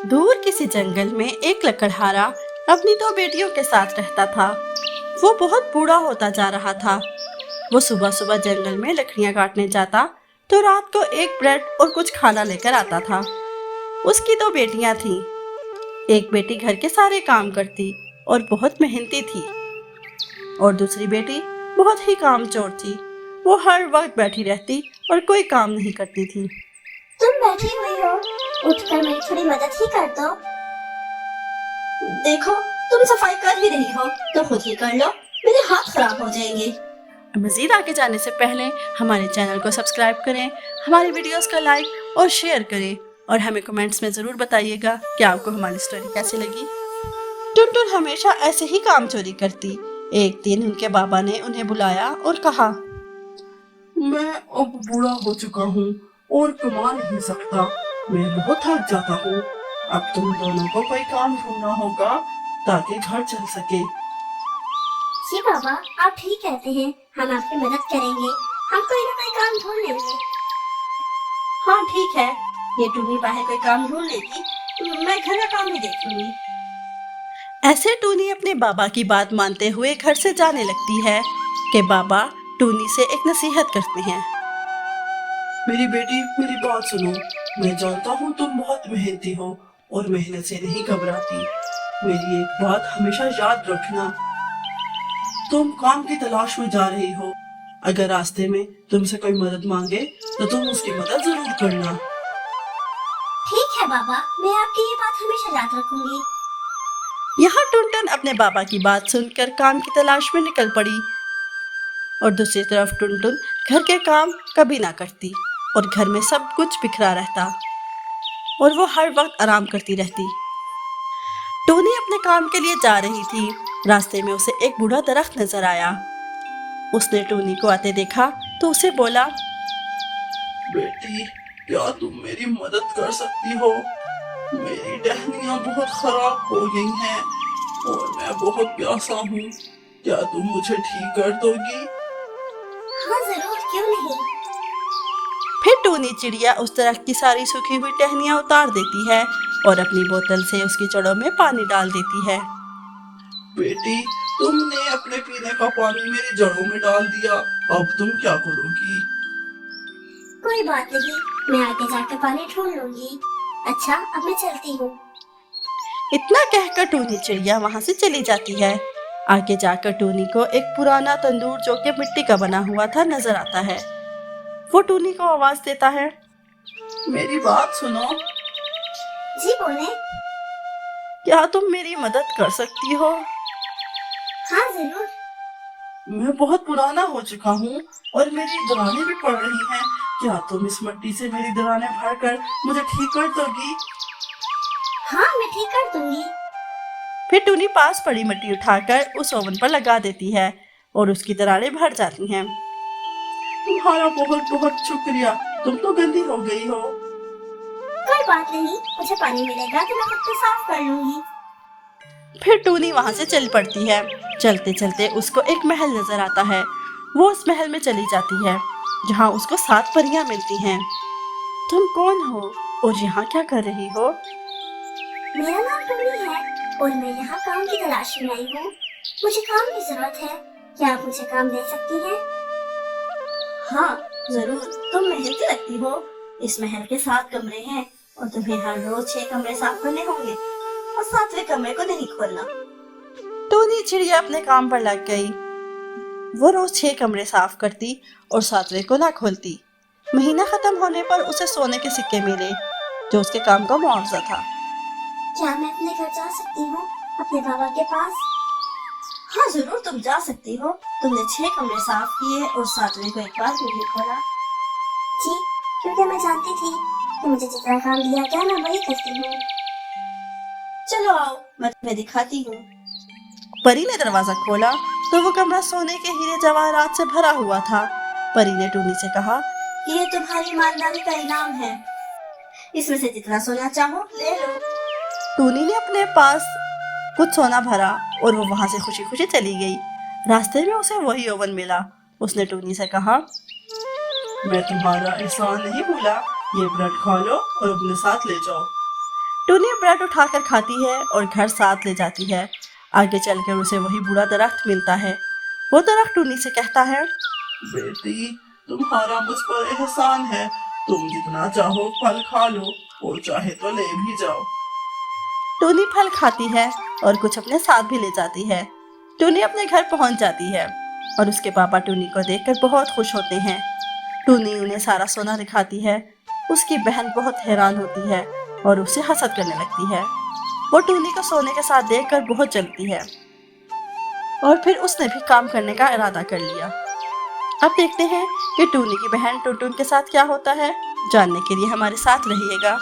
दूर किसी जंगल में एक लकड़हारा अपनी दो बेटियों के साथ रहता था। वो बहुत बूढ़ा होता जा रहा था। वो सुबह सुबह जंगल में लकड़ियां काटने जाता तो रात को एक ब्रेड और कुछ खाना लेकर आता था। उसकी दो बेटियां थीं। एक बेटी घर के सारे काम करती और बहुत मेहनती थी, और दूसरी बेटी बहुत ही कामचोर थी। वो हर वक्त बैठी रहती और कोई काम नहीं करती थी। तुम बैठी हुई हो, उठकर मेरी थोड़ी मदद ही कर दो। देखो, तुम सफाई कर ही रही हो तो खुद ही कर लो, मेरे हाथ खराब हो जाएंगे। मज़ीद आगे जाने से पहले हमारे चैनल को सब्सक्राइब करें, हमारी वीडियोस को लाइक और शेयर करें, और हमें कमेंट्स में ज़रूर बताइएगा कि आपको हमारी स्टोरी कैसी लगी। टुनटुन हमेशा ऐसे ही काम चोरी करती। एक दिन उनके बाबा ने उन्हें बुलाया और कहा, मैं अब बूढ़ा हो चुका हूँ और कमा नहीं सकता। मैं बहुत थक जाता हूँ। अब तुम दोनों को कोई काम ढूंढना होगा ताकि घर चल सके। जी बाबा, आप ठीक कहते हैं, हम आपकी मदद करेंगे। हम कोई ना कोई काम ढूंढ लेंगे। हाँ ठीक है, ये टूनी बाहर कोई काम ढूंढ लेगी, मैं घर का काम ही देख लूंगी। ऐसे टूनी अपने बाबा की बात मानते हुए घर से जाने लगती है कि बाबा टूनी से एक नसीहत करते हैं। मेरी बेटी, मेरी बात सुनो। मैं जानता हूँ तुम बहुत मेहनती हो और मेहनत से नहीं घबराती। मेरी एक बात हमेशा याद रखना। तुम काम की तलाश में जा रही हो। अगर रास्ते में तुमसे कोई मदद मांगे तो तुम उसकी मदद जरूर करना। ठीक है बाबा, मैं आपकी ये बात हमेशा याद रखूंगी। यहाँ टुनटुन अपने बाबा की बात सुनकर काम की तलाश में निकल पड़ी, और दूसरी तरफ टुनटुन घर के काम कभी ना करती और घर में सब कुछ बिखरा रहता और वो हर वक्त आराम करती रहती। टूनी अपने काम के लिए जा रही थी। रास्ते में उसे एक बूढ़ा दरख्त नजर आया। उसने टूनी को आते देखा तो उसे बोला, बेटी, क्या तुम मेरी मदद कर सकती हो? मेरी टहनियाँ बहुत खराब हो गई हैं और मैं बहुत प्यासा हूँ। क्या तुम मुझे ठीक कर दोगी? हाँ जरूर, क्यों नहीं। फिर टूनी चिड़िया उस दरख्त की सारी सूखी हुई टहनियाँ उतार देती है और अपनी बोतल से उसकी जड़ों में पानी डाल देती है। बेटी, तुमने अपने पीने का पानी मेरी जड़ों में डाल दिया। अब तुम क्या करोगी? कोई बात नहीं, मैं आगे जाकर पानी ढूंढ लूंगी। अच्छा, अब मैं चलती हूँ। इतना कहकर टूनी चिड़िया वहां से चली जाती है। आगे जाकर टूनी को एक पुराना तंदूर जो कि मिट्टी का बना हुआ था नजर आता है। वो टूनी को आवाज देता है, मेरी बात सुनो। जी बोले। क्या तुम मेरी मदद कर सकती हो? हाँ जरूर। मैं बहुत पुराना हो चुका हूँ और मेरी दरारें भी पड़ रही हैं। क्या तुम इस मिट्टी से मेरी दरारें भरकर मुझे ठीक कर दोगी? हाँ, मैं ठीक कर दूंगी। फिर टूनी पास पड़ी मिट्टी उठाकर उस ओवन पर लगा देती है और उसकी दरारें भर जाती हैं। तुम्हारा बहुत बहुत शुक्रिया। तुम तो गंदी हो गई हो। कोई बात नहीं, मुझे पानी मिलेगा तो मैं खुद को साफ कर लूंगी। फिर टूनी वहां से चल पड़ती है। चलते चलते उसको एक महल नजर आता है। वो उस महल में चली जाती है जहाँ उसको 7 परियां मिलती हैं। तुम कौन हो और यहाँ क्या कर रही हो? मेरा नाम टूनी है और मैं यहाँ काम की तलाश में आई हूँ। मुझे काम की जरूरत है, क्या आप मुझे काम दे सकती हैं? हाँ जरूर, तुम मेहनती लगती हो। इस महल के 7 कमरे हैं और तुम्हें हर रोज 6 कमरे साफ करने होंगे और 7वें कमरे को नहीं खोलना। टूनी चिड़िया अपने काम पर लग गई। वो रोज 6 कमरे साफ करती और 7वें को ना खोलती। महीना खत्म होने पर उसे सोने के सिक्के मिले जो उसके काम का मुआवजा था। क्या मैं अपने घर जा सकती हूँ, अपने बाबा के पास? हाँ जरूर, तुम जा सकती हो। तुमने 6 कमरे साफ किए और 7वें को एक बार भी नहीं खोला। जी, क्योंकि मैं जानती थी कि मुझे जितना काम दिया गया मैं वही करती हूँ। चलो आओ, मैं तुम्हें दिखाती हूँ। परी ने दरवाजा खोला तो वो कमरा सोने के हीरे जवाहरात से भरा हुआ था। परी ने टूनी से कहा, ये तुम्हारी ईमानदारी का इनाम है। इसमें से जितना सोना चाहो ले लो। टूनी ने अपने पास कुछ सोना भरा और वो वहां से खुशी खुशी चली गई। रास्ते में उसे वही ओवन मिला। उसने टूनी से कहा, मैं तुम्हारा एहसान नहीं भूला। ये ब्रेड खा लो और अपने साथ ले जाओ। टूनी ब्रेड उठाकर खाती है और घर साथ ले जाती है। आगे चलकर उसे वही बूढ़ा दरख्त मिलता है। वो दरख्त टूनी से कहता है, बेटी, तुम्हारा मुझ पर एहसान है। तुम जितना चाहो फल खा लो और चाहे तो ले भी जाओ। टूनी फल खाती है और कुछ अपने साथ भी ले जाती है। टूनी अपने घर पहुंच जाती है और उसके पापा टूनी को देखकर बहुत खुश होते हैं। टूनी उन्हें सारा सोना दिखाती है। उसकी बहन बहुत हैरान होती है और उसे हसद करने लगती है। वो टूनी को सोने के साथ देखकर बहुत जलती है और फिर उसने भी काम करने का इरादा कर लिया। अब देखते हैं कि टूनी की बहन टुनटुन के साथ क्या होता है। जानने के लिए हमारे साथ रहिएगा।